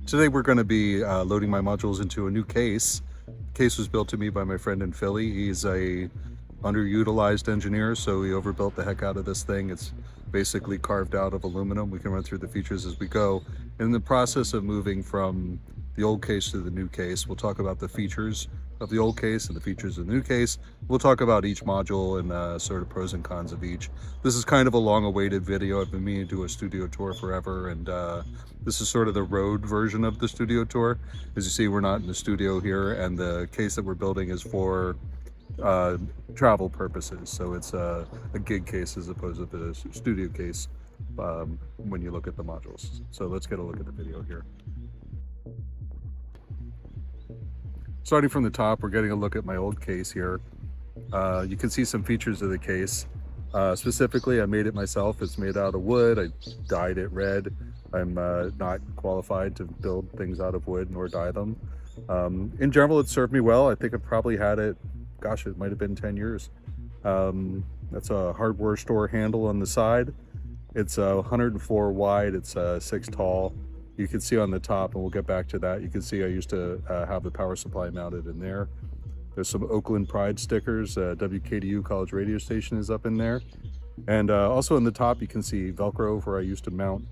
Today we're going to be loading my modules into a new case. The case was built to me by my friend in Philly. He's a underutilized engineer, so he overbuilt the heck out of this thing. It's basically carved out of aluminum. We can run through the features as we go. In the process of moving from the old case to the new case, we'll talk about the features of the old case and the features of the new case. We'll talk about each module and sort of pros and cons of each. This is kind of a long-awaited video. I've been meaning to do a studio tour forever, and this is sort of the road version of the studio tour. As you see, we're not in the studio here, and the case that we're building is for travel purposes. So it's a gig case as opposed to the studio case when you look at the modules. So let's get a look at the video here. Starting from the top, we're getting a look at my old case here. You can see some features of the case. Specifically, I made it myself. It's made out of wood. I dyed it red. I'm not qualified to build things out of wood nor dye them. In general, it served me well. I think I've probably had it, gosh, it might have been 10 years. That's a hardware store handle on the side. It's 104 wide, it's 6 tall. You can see on the top, and we'll get back to that, you can see I used to have the power supply mounted in there. There's some Oakland Pride stickers. WKDU College Radio Station is up in there. And also in the top, you can see Velcro where I used to mount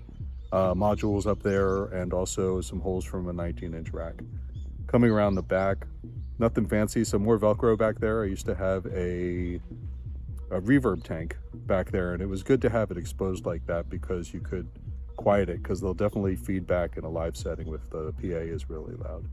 modules up there, and also some holes from a 19-inch rack. Coming around the back, nothing fancy, some more Velcro back there. I used to have a reverb tank back there, and it was good to have it exposed like that because you could quiet it, because they'll definitely feed back in a live setting if the PA is really loud.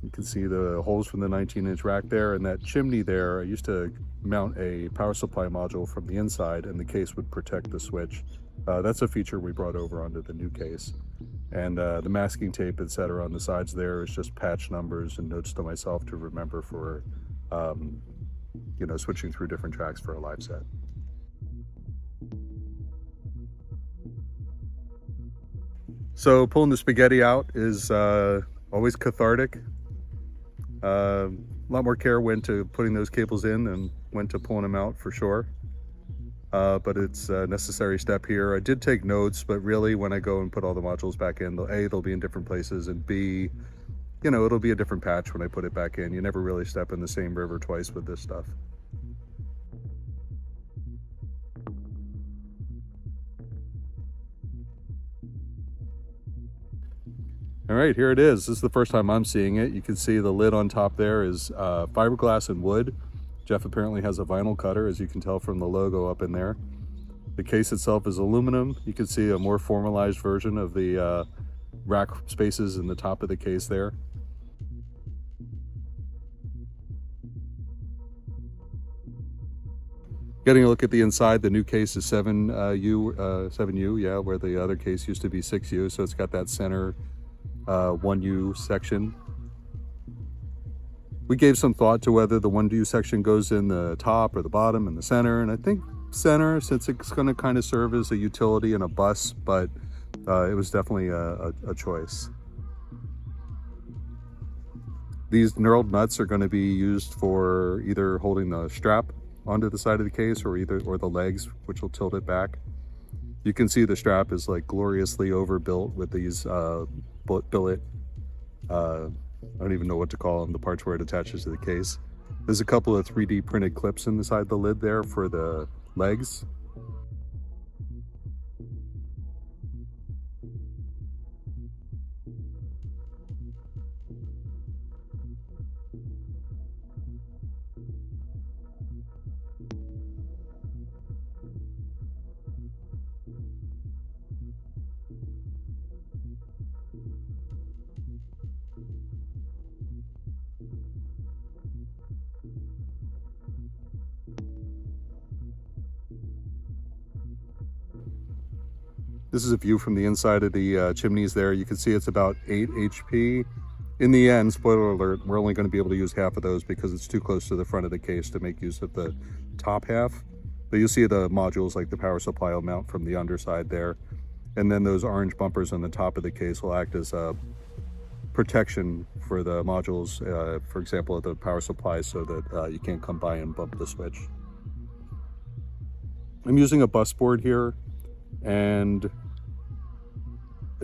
You can see the holes from the 19-inch rack there, and that chimney there, I used to mount a power supply module from the inside, and the case would protect the switch. That's a feature we brought over onto the new case. And the masking tape, etc. on the sides there is just patch numbers and notes to myself to remember for, switching through different tracks for a live set. So pulling the spaghetti out is always cathartic. A lot more care went to putting those cables in than went to pulling them out, for sure. But it's a necessary step here. I did take notes, but really when I go and put all the modules back in, they'll be in different places, and B, it'll be a different patch when I put it back in. You never really step in the same river twice with this stuff. All right, here it is. This is the first time I'm seeing it. You can see the lid on top there is fiberglass and wood. Jeff apparently has a vinyl cutter, as you can tell from the logo up in there. The case itself is aluminum. You can see a more formalized version of the rack spaces in the top of the case there. Getting a look at the inside, the new case is 7U, yeah, where the other case used to be 6U, so it's got that center 1U section. We gave some thought to whether the 1U section goes in the top or the bottom and the center, and I think center, since it's going to kind of serve as a utility and a bus, but it was definitely a choice. These knurled nuts are going to be used for either holding the strap onto the side of the case or the legs, which will tilt it back. You can see the strap is like gloriously overbuilt with these billet, I don't even know what to call them, the parts where it attaches to the case. There's a couple of 3D printed clips inside the lid there for the legs. This is a view from the inside of the chimneys there. You can see it's about 8 HP. In the end, spoiler alert, we're only going to be able to use half of those because it's too close to the front of the case to make use of the top half. But you'll see the modules like the power supply will mount from the underside there. And then those orange bumpers on the top of the case will act as a protection for the modules, for example, at the power supply, so that you can't come by and bump the switch. I'm using a bus board here, and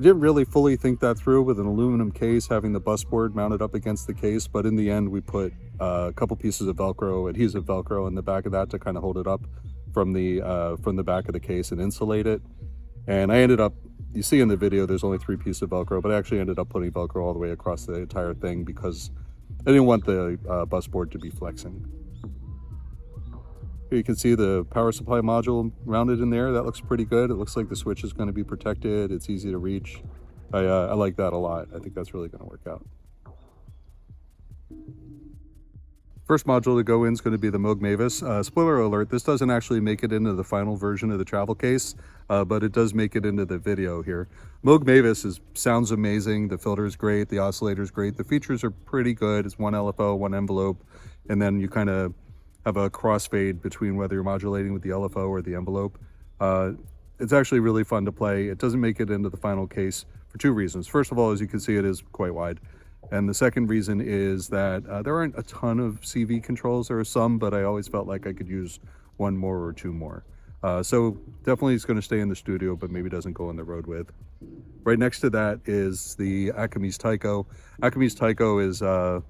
I didn't really fully think that through with an aluminum case, having the bus board mounted up against the case, but in the end we put a couple pieces of adhesive Velcro in the back of that to kind of hold it up from the back of the case and insulate it. And I ended up, you see in the video there's only 3 pieces of Velcro, but I actually ended up putting Velcro all the way across the entire thing because I didn't want the bus board to be flexing. Here you can see the power supply module mounted in there. That looks pretty good. It looks like the switch is going to be protected. It's easy to reach. I like that a lot. I think that's really going to work out. First module to go in is going to be the Moog Mavis. Spoiler alert, this doesn't actually make it into the final version of the travel case, but it does make it into the video here. Moog Mavis sounds amazing. The filter is great. The oscillator is great. The features are pretty good. It's one LFO, one envelope, and then you kind of have a crossfade between whether you're modulating with the LFO or the envelope. It's actually really fun to play. It doesn't make it into the final case for 2 reasons. First of all, as you can see, it is quite wide. And the second reason is that there aren't a ton of CV controls. There are some, but I always felt like I could use 1 more or 2 more. So definitely it's going to stay in the studio, but maybe doesn't go on the road with. Right next to that is the Akemies Taiko. Akemies Taiko is a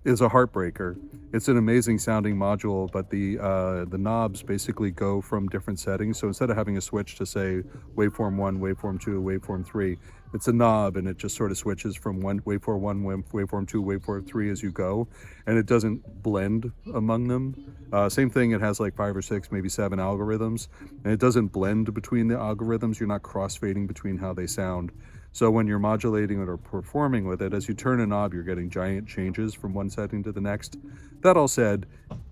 heartbreaker. It's an amazing sounding module, but the knobs basically go from different settings. So instead of having a switch to say waveform 1, waveform 2, waveform 3, it's a knob and it just sort of switches from waveform 1, waveform 2, waveform 3 as you go, and it doesn't blend among them. Same thing, it has like 5 or 6, maybe 7 algorithms, and it doesn't blend between the algorithms. You're not crossfading between how they sound. So when you're modulating it or performing with it, as you turn a knob, you're getting giant changes from one setting to the next. That all said,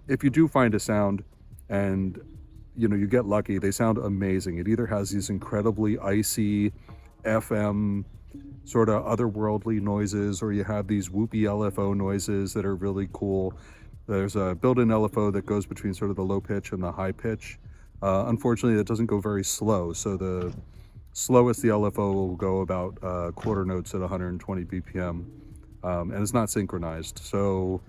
if you do find a sound and you get lucky, they sound amazing. It either has these incredibly icy FM sort of otherworldly noises, or you have these whoopy LFO noises that are really cool. There's a built-in LFO that goes between sort of the low pitch and the high pitch. Unfortunately, that doesn't go very slow, so the slowest the LFO will go about quarter notes at 120 BPM, and it's not synchronized. So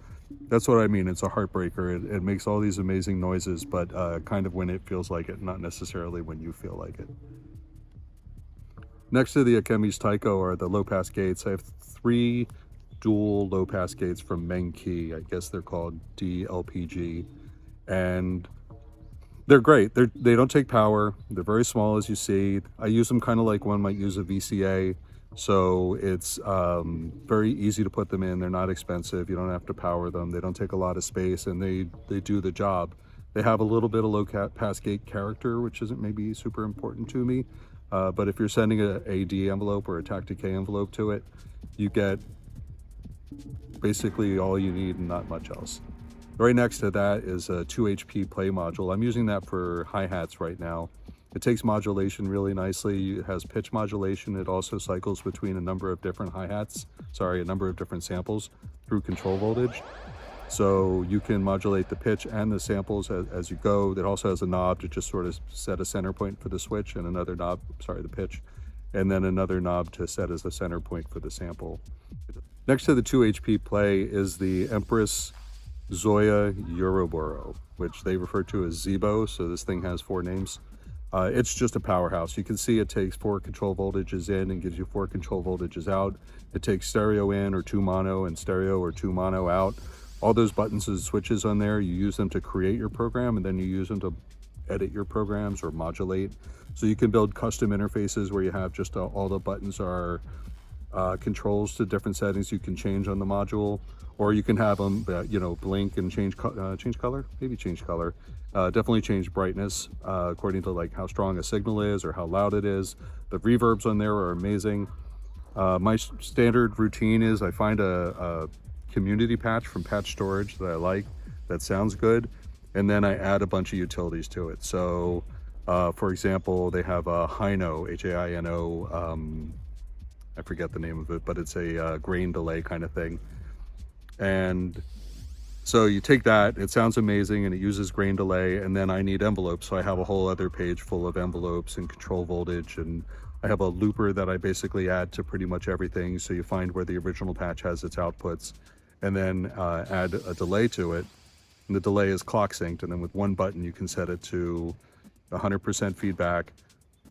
that's what I mean. It's a heartbreaker. It makes all these amazing noises, but kind of when it feels like it, not necessarily when you feel like it. Next to the Akemies Taiko are the low-pass gates. I have 3 dual low-pass gates from Meng-Key. I guess they're called dplpg, and they're great. They don't take power. They're very small, as you see. I use them kind of like one might use a VCA, so it's very easy to put them in. They're not expensive. You don't have to power them. They don't take a lot of space, and they do the job. They have a little bit of low-pass gate character, which isn't maybe super important to me. But if you're sending a AD envelope or a Tactic envelope to it, you get basically all you need and not much else. Right next to that is a 2 HP play module. I'm using that for hi-hats right now. It takes modulation really nicely. It has pitch modulation. It also cycles between a number of different a number of different samples through control voltage. So you can modulate the pitch and the samples as you go. It also has a knob to just sort of set a center point for the switch, and another knob, the pitch, and then another knob to set as a center point for the sample. Next to the 2 HP play is the Empress Zoia Euroburo, which they refer to as Zebo, so this thing has 4 names. It's just a powerhouse. You can see it takes 4 control voltages in and gives you 4 control voltages out. It takes stereo in or 2 mono and stereo or 2 mono out. All those buttons and switches on there, you use them to create your program, and then you use them to edit your programs or modulate. So you can build custom interfaces where you have just all the buttons are controls to different settings you can change on the module, or you can have them blink and change color, maybe change color, definitely change brightness according to like how strong a signal is or how loud it is. The reverbs on there are amazing. My standard routine is I find a community patch from Patch Storage that I like, that sounds good, and then I add a bunch of utilities to it. So for example, they have a Hino, H-A-I-N-O, I forget the name of it, but it's a grain delay kind of thing. And so you take that, it sounds amazing, and it uses grain delay, and then I need envelopes, so I have a whole other page full of envelopes and control voltage, and I have a looper that I basically add to pretty much everything, so you find where the original patch has its outputs, and then add a delay to it, and the delay is clock synced, and then with one button you can set it to 100% feedback,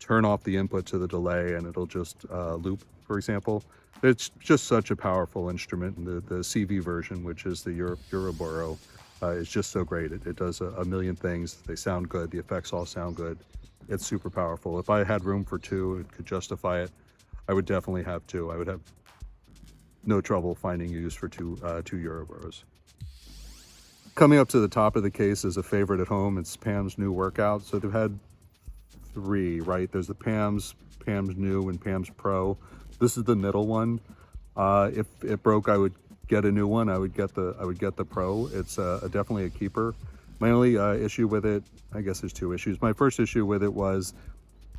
turn off the input to the delay and it'll just loop, for example. It's just such a powerful instrument. And the CV version, which is the euroburo, is just so great. It does a million things. They sound good. The effects all sound good. It's super powerful. If I had room for two and could justify it, I would definitely have two. I would have no trouble finding use for two euroburos. Coming up to the top of the case is a favorite at home. It's Pam's new workout. So they've had three, right? There's the Pam's New, and Pam's Pro. This is the middle one. If it broke, I would get a new one. I would get the Pro. It's definitely a keeper. My only issue with it, I guess there's two issues. My first issue with it was,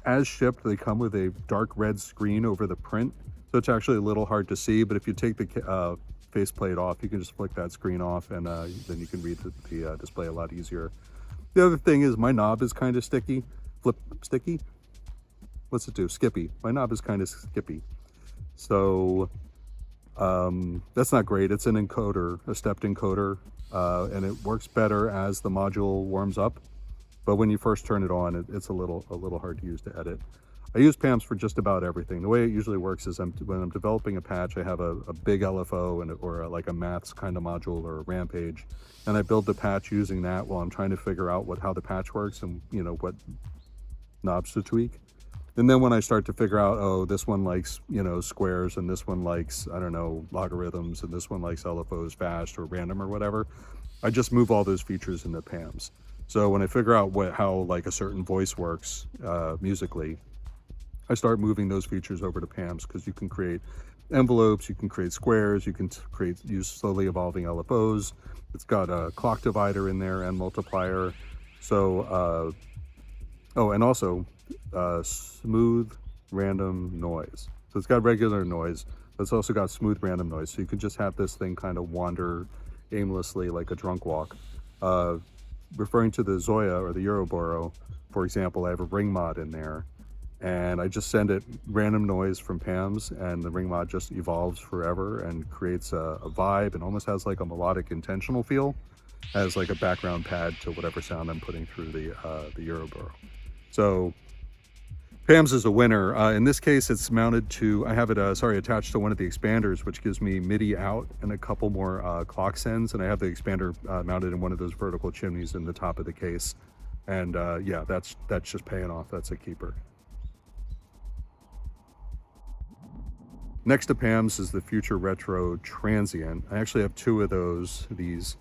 as shipped, they come with a dark red screen over the print, so it's actually a little hard to see. But if you take the faceplate off, you can just flick that screen off, and then you can read the display a lot easier. The other thing is my knob is kind of sticky. Sticky? What's it do? Skippy. My knob is kind of skippy. So that's not great. It's an encoder, a stepped encoder, and it works better as the module warms up. But when you first turn it on, it's a little hard to use to edit. I use PAMs for just about everything. The way it usually works is when I'm developing a patch, I have a big LFO or like a maths kind of module or a rampage, and I build the patch using that while I'm trying to figure out how the patch works and what knobs to tweak. And then when I start to figure out, oh, this one likes, squares, and this one likes, I don't know, logarithms, and this one likes LFOs fast or random or whatever, I just move all those features into PAMs. So when I figure out how like a certain voice works musically, I start moving those features over to PAMs, because you can create envelopes, you can create squares, you can use slowly evolving LFOs. It's got a clock divider in there and multiplier. So, and also smooth random noise. So it's got regular noise, but it's also got smooth random noise. So you can just have this thing kind of wander aimlessly like a drunk walk. Referring to the Zoia or the Euroburo, for example, I have a ring mod in there, and I just send it random noise from PAMs, and the ring mod just evolves forever and creates a vibe, and almost has like a melodic intentional feel, as like a background pad to whatever sound I'm putting through the Euroburo. So PAMs is a winner. In this case, it's mounted to, I have it attached to one of the expanders, which gives me MIDI out and a couple more clock sends, and I have the expander mounted in one of those vertical chimneys in the top of the case. And yeah, that's just paying off. That's a keeper. Next to PAMs is the Future Retro Transient. I actually have two of these.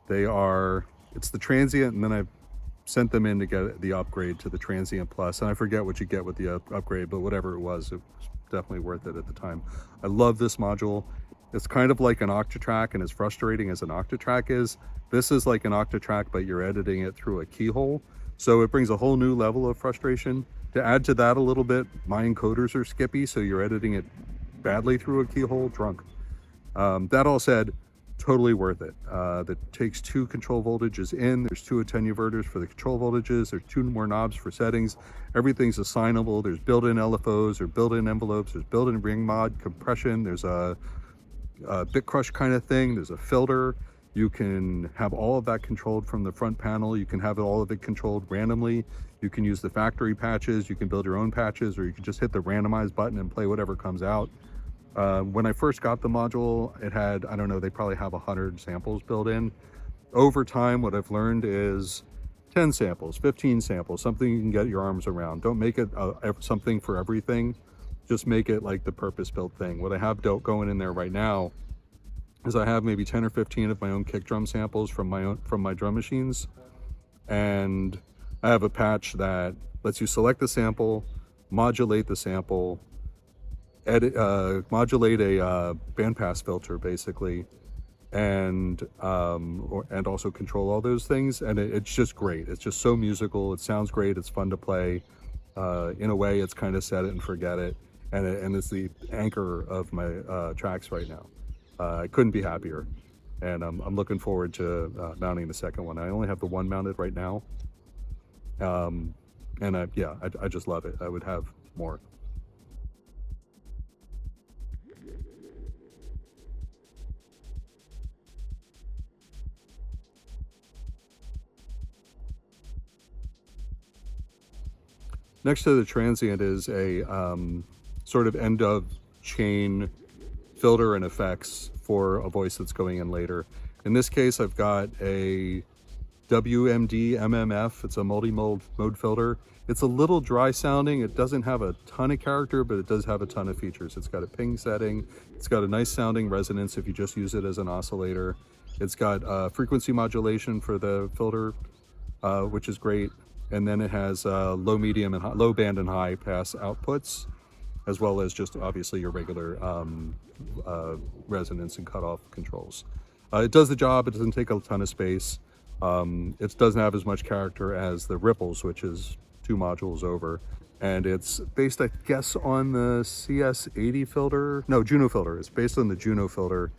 It's the Transient, and then I've sent them in to get the upgrade to the Transient Plus, and I forget what you get with the upgrade, but whatever it was definitely worth it at the time. I love this module. It's kind of like an Octatrack, and as frustrating as an Octatrack is, this is like an Octatrack, but you're editing it through a keyhole, so it brings a whole new level of frustration. To add to that a little bit, my encoders are skippy, so you're editing it badly through a keyhole, drunk. That all said, totally worth it. That takes 2 control voltages in. There's 2 attenuverters for the control voltages. There's 2 more knobs for settings. Everything's assignable. There's built-in LFOs, there's built-in envelopes, there's built-in ring mod compression. There's a bit crush kind of thing. There's a filter. You can have all of that controlled from the front panel. You can have all of it controlled randomly. You can use the factory patches. You can build your own patches, or you can just hit the randomize button and play whatever comes out. When I first got the module, it had, I don't know, they probably have 100 samples built in. Over time, what I've learned is 10 samples, 15 samples, something you can get your arms around. Don't make it something for everything. Just make it like the purpose-built thing. What I have going in there right now is I have maybe 10 or 15 of my own kick drum samples from my drum machines. And I have a patch that lets you select the sample, modulate the sample, modulate a bandpass filter basically, and also control all those things, and it's just great. It's just so musical. It sounds great. It's fun to play. In a way, it's kind of set it and forget it, and it's the anchor of my tracks right now. I couldn't be happier, and I'm looking forward to mounting the second one. I only have the one mounted right now, and I just love it. I would have more. Next to the transient is a sort of end of chain filter and effects for a voice that's going in later. In this case, I've got a Wmdssf. It's a multi-mode filter. It's a little dry sounding. It doesn't have a ton of character, but it does have a ton of features. It's got a ping setting. It's got a nice sounding resonance if you just use it as an oscillator. It's got frequency modulation for the filter, which is great. And then it has low, medium, and low band and high pass outputs, as well as just obviously your regular resonance and cutoff controls. It does the job. It doesn't take a ton of space. It doesn't have as much character as the Ripples, which is 2 modules over. And it's based, I guess, on the CS80 filter. No, Juno filter. It's based on the Juno filter.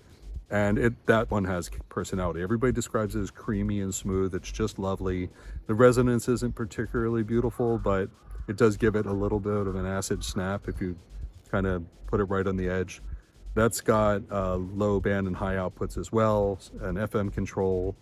And that one has personality. Everybody describes it as creamy and smooth. It's just lovely. The resonance isn't particularly beautiful, but it does give it a little bit of an acid snap if you kind of put it right on the edge. That's got low band and high outputs as well, an FM control,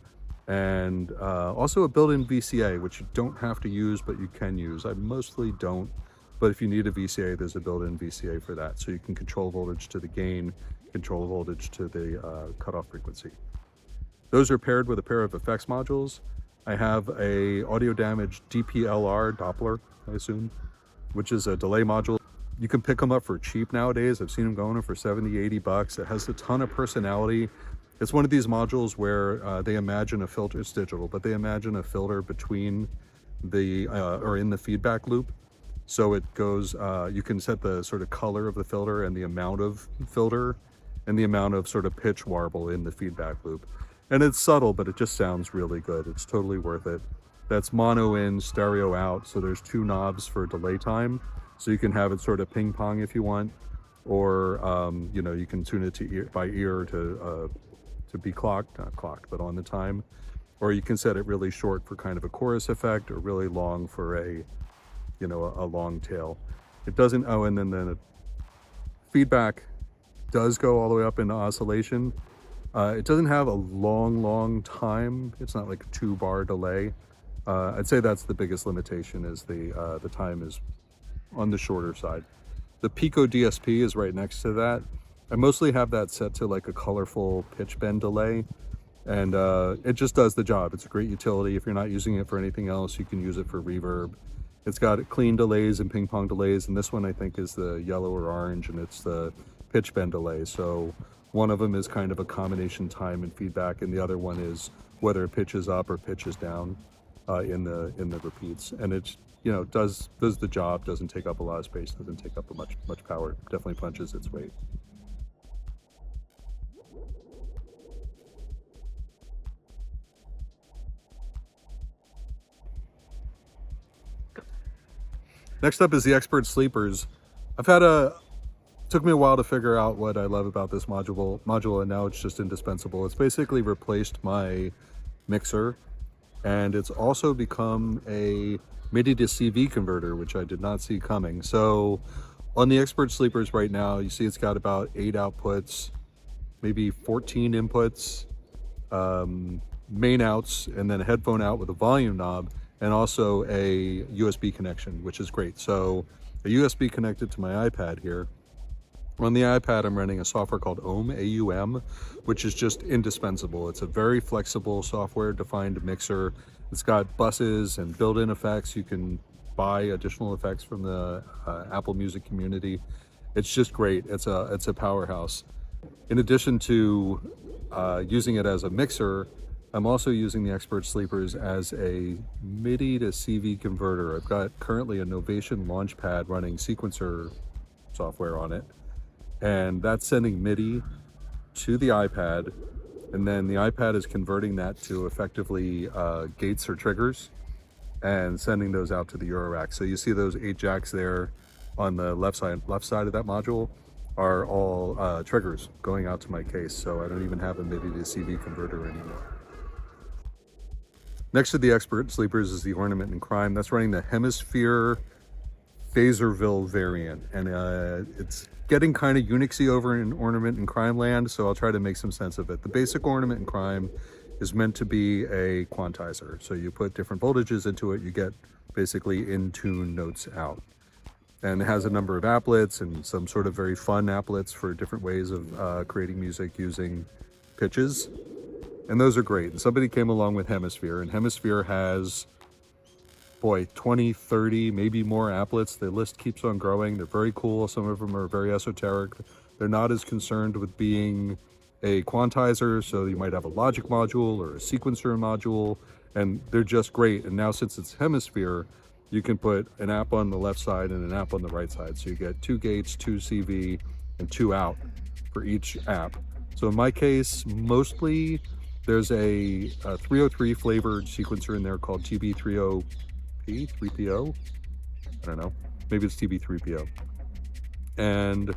and also a built-in VCA, which you don't have to use, but you can use. I mostly don't, but if you need a VCA, there's a built-in VCA for that. So you can control voltage to the gain, control voltage to the cutoff frequency. Those are paired with a pair of effects modules. I have a audio damage Dplr, I assume, which is a delay module. You can pick them up for cheap nowadays. I've seen them going for 70, 80 bucks. It has a ton of personality. It's one of these modules where they imagine a filter. It's digital, but they imagine a filter between the, or in the feedback loop. So it goes, you can set the sort of color of the filter and the amount of filter and the amount of sort of pitch warble in the feedback loop. And it's subtle, but it just sounds really good. It's totally worth it. That's mono in, stereo out. So there's 2 knobs for delay time. So you can have it sort of ping pong if you want, or, you know, you can tune it to by ear to be clocked, not clocked, but on the time. Or you can set it really short for kind of a chorus effect, or really long for a, you know, a long tail. It doesn't, oh, and then the feedback does go all the way up into oscillation. It doesn't have a long time. It's not like a 2-bar delay. I'd say that's the biggest limitation, is the time is on the shorter side. The Pico DSP is right next to that. I mostly have that set to like a colorful pitch bend delay, and it just does the job. It's a great utility. If you're not using it for anything else, you can use it for reverb. It's got clean delays and ping pong delays, and this one I think is the yellow or orange, and it's the pitch bend delay. So one of them is kind of a combination time and feedback, and the other one is whether it pitches up or pitches down in the repeats. And it's, you know, does the job. Doesn't take up a lot of space. Doesn't take up much power. Definitely punches its weight. Next up is the Expert Sleepers. Took me a while to figure out what I love about this module, and now it's just indispensable. It's basically replaced my mixer, and it's also become a MIDI to CV converter, which I did not see coming. So on the Expert Sleepers right now, you see it's got about 8 outputs, maybe 14 inputs, main outs, and then a headphone out with a volume knob, and also a USB connection, which is great. So a USB connected to my iPad here. On the iPad, I'm running a software called Ohm, A-U-M, which is just indispensable. It's a very flexible software-defined mixer. It's got buses and built-in effects. You can buy additional effects from the Apple Music community. It's just great. It's a powerhouse. In addition to using it as a mixer, I'm also using the Expert Sleepers as a MIDI to CV converter. I've got currently a Novation Launchpad running sequencer software on it, and that's sending MIDI to the iPad, and then the iPad is converting that to effectively gates or triggers and sending those out to the Eurorack. So you see those 8 jacks there on the left side of that module are all triggers going out to my case, so I don't even have a MIDI to CV converter anymore. Next to the Expert Sleepers is the Ornament and Crime. That's running the Hemisphere phazerville variant, and it's getting kind of Unixy over in Ornament and Crime land, so I'll try to make some sense of it. The basic Ornament and Crime is meant to be a quantizer. So you put different voltages into it, you get basically in tune notes out. And it has a number of applets and some sort of very fun applets for different ways of creating music using pitches. And those are great. And somebody came along with Hemisphere, and Hemisphere has, boy, 20, 30, maybe more applets. The list keeps on growing. They're very cool. Some of them are very esoteric. They're not as concerned with being a quantizer, so you might have a logic module or a sequencer module, and they're just great. And now since it's Hemisphere, you can put an app on the left side and an app on the right side. So you get 2 gates, 2 CV, and 2 out for each app. So in my case, mostly there's a 303 flavored sequencer in there called TB30P, 3PO. I don't know, maybe it's TB3PO. And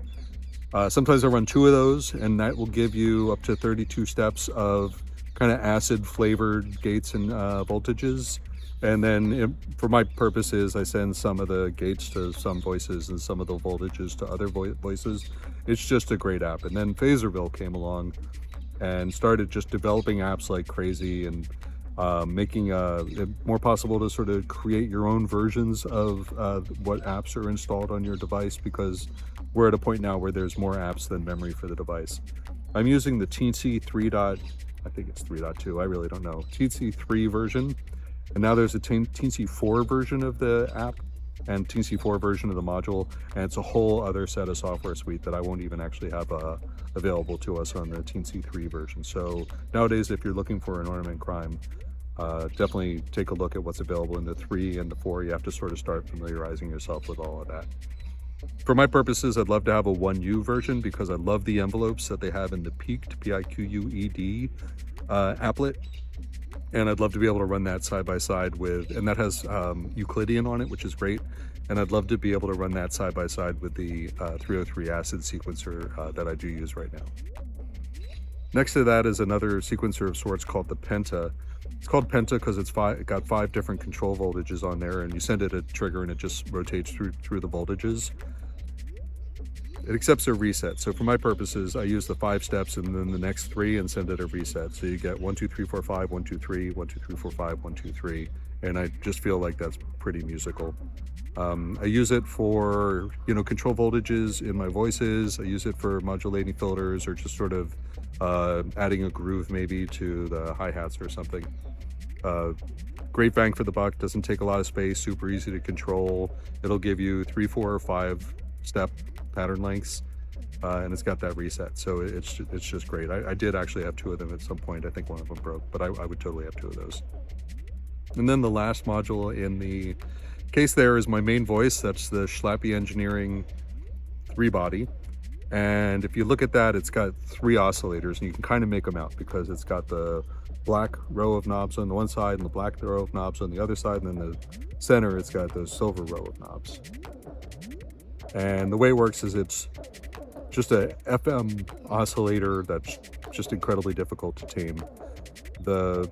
sometimes I run 2 of those, and that will give you up to 32 steps of kind of acid flavored gates and voltages. And then for my purposes, I send some of the gates to some voices and some of the voltages to other voices. It's just a great app. And then Phazerville came along and started just developing apps like crazy, and making it more possible to sort of create your own versions of what apps are installed on your device, because we're at a point now where there's more apps than memory for the device. I'm using the Teensy 3.2, I really don't know, Teensy 3 version. And now there's a Teensy 4 version of the app and Teensy 4 version of the module, and it's a whole other set of software suite that I won't even actually have available to us on the Teensy 3 version. So nowadays, if you're looking for an ornament crime, definitely take a look at what's available in the 3 and the 4. You have to sort of start familiarizing yourself with all of that. For my purposes, I'd love to have a 1U version, because I love the envelopes that they have in the peaked, P-I-Q-U-E-D applet. And I'd love to be able to run that side by side with, and that has Euclidean on it, which is great. And I'd love to be able to run that side by side with the 303 acid sequencer that I do use right now. Next to that is another sequencer of sorts called the Penta. It's called Penta because it got 5 different control voltages on there, and you send it a trigger and it just rotates through the voltages. It accepts a reset. So for my purposes, I use the 5 steps and then the next 3 and send it a reset. So you get 1, 2, 3, 4, 5, 1, 2, 3, 1, 2, 3, 4, 5, 1, 2, 3. And I just feel like that's pretty musical. I use it for, control voltages in my voices. I use it for modulating filters, or just sort of adding a groove maybe to the hi-hats or something. Great bang for the buck, doesn't take a lot of space, super easy to control. It'll give you 3, 4, or 5 step pattern lengths, and it's got that reset, so it's just great. I did actually have 2 of them at some point. I think one of them broke, but I would totally have 2 of those. And then the last module in the case there is my main voice. That's the Schlappi Engineering 3-body, and if you look at that, it's got 3 oscillators, and you can kind of make them out because it's got the black row of knobs on the one side and the black row of knobs on the other side, and then the center it's got the silver row of knobs. And the way it works is it's just a FM oscillator that's just incredibly difficult to tame. The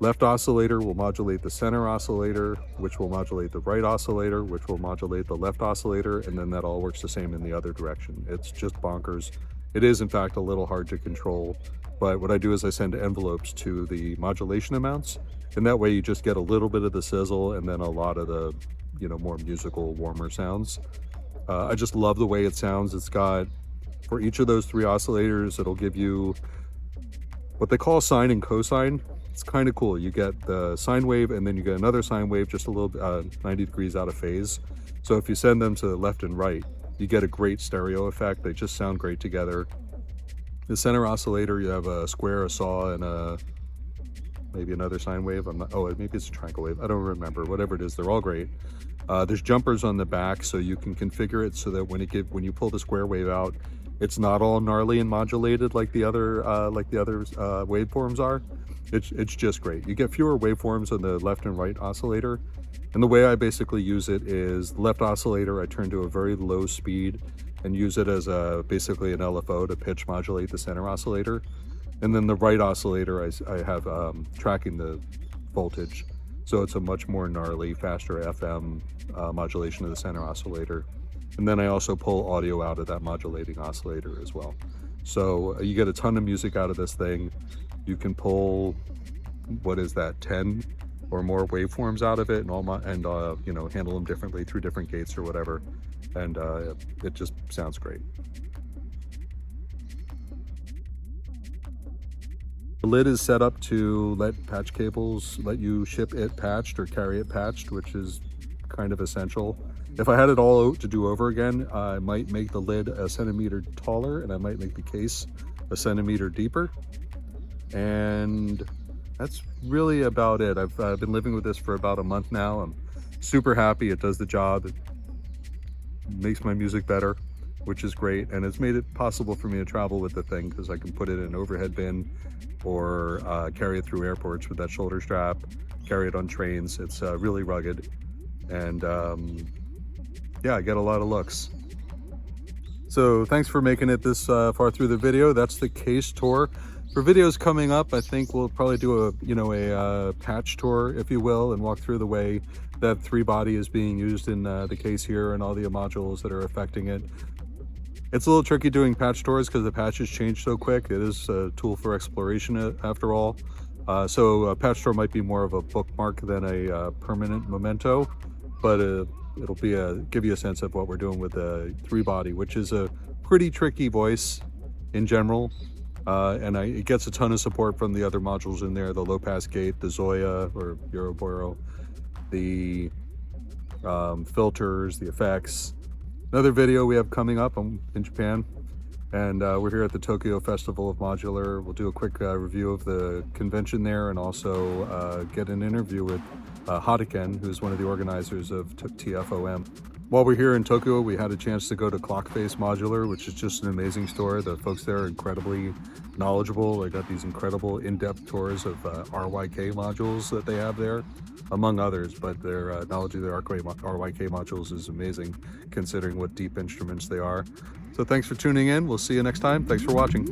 left oscillator will modulate the center oscillator, which will modulate the right oscillator, which will modulate the left oscillator, and then that all works the same in the other direction. It's just bonkers. It is, in fact, a little hard to control, but what I do is I send envelopes to the modulation amounts, and that way you just get a little bit of the sizzle and then a lot of the, more musical, warmer sounds. I just love the way it sounds. It's got, for each of those 3 oscillators, it'll give you what they call sine and cosine. It's kind of cool. You get the sine wave, and then you get another sine wave just a little 90 degrees out of phase. So if you send them to the left and right, you get a great stereo effect. They just sound great together. The center oscillator, you have a square, a saw, and maybe another sine wave. Maybe it's a triangle wave. I don't remember. Whatever it is, they're all great. There's jumpers on the back, so you can configure it so that when you pull the square wave out, it's not all gnarly and modulated like the other waveforms are. It's just great. You get fewer waveforms on the left and right oscillator, and the way I basically use it is the left oscillator I turn to a very low speed and use it as basically an LFO to pitch modulate the center oscillator, and then the right oscillator I have tracking the voltage. So it's a much more gnarly, faster FM modulation of the center oscillator. And then I also pull audio out of that modulating oscillator as well. So you get a ton of music out of this thing. You can pull, what is that, 10 or more waveforms out of it, and you know, handle them differently through different gates or whatever, and it just sounds great. The lid is set up to let patch cables let you ship it patched or carry it patched, which is kind of essential. If I had it all to do over again, I might make the lid a centimeter taller, and I might make the case a centimeter deeper. And that's really about it. I've been living with this for about a month now. I'm super happy. It does the job. It makes my music better, which is great. And it's made it possible for me to travel with the thing, because I can put it in an overhead bin or carry it through airports with that shoulder strap, carry it on trains. It's really rugged. And yeah, I get a lot of looks. So thanks for making it this far through the video. That's the case tour. For videos coming up, I think we'll probably do a patch tour, if you will, and walk through the way that 3-body is being used in the case here and all the modules that are affecting it. It's a little tricky doing patch tours because the patches change so quick. It is a tool for exploration after all. So a patch tour might be more of a bookmark than a permanent memento, but it'll be give you a sense of what we're doing with the 3-body, which is a pretty tricky voice in general. And it gets a ton of support from the other modules in there, the low pass gate, the zoia or euroburo, the filters, the effects. Another video we have coming up in Japan, and we're here at the Tokyo Festival of Modular. We'll do a quick review of the convention there, and also get an interview with Hadaken, who's one of the organizers of TFOM. While we're here in Tokyo, we had a chance to go to Clockface Modular, which is just an amazing store. The folks there are incredibly knowledgeable. They got these incredible in-depth tours of RYK modules that they have there, among others, but their knowledge of the RYK modules is amazing, considering what deep instruments they are. So thanks for tuning in. We'll see you next time. Thanks for watching.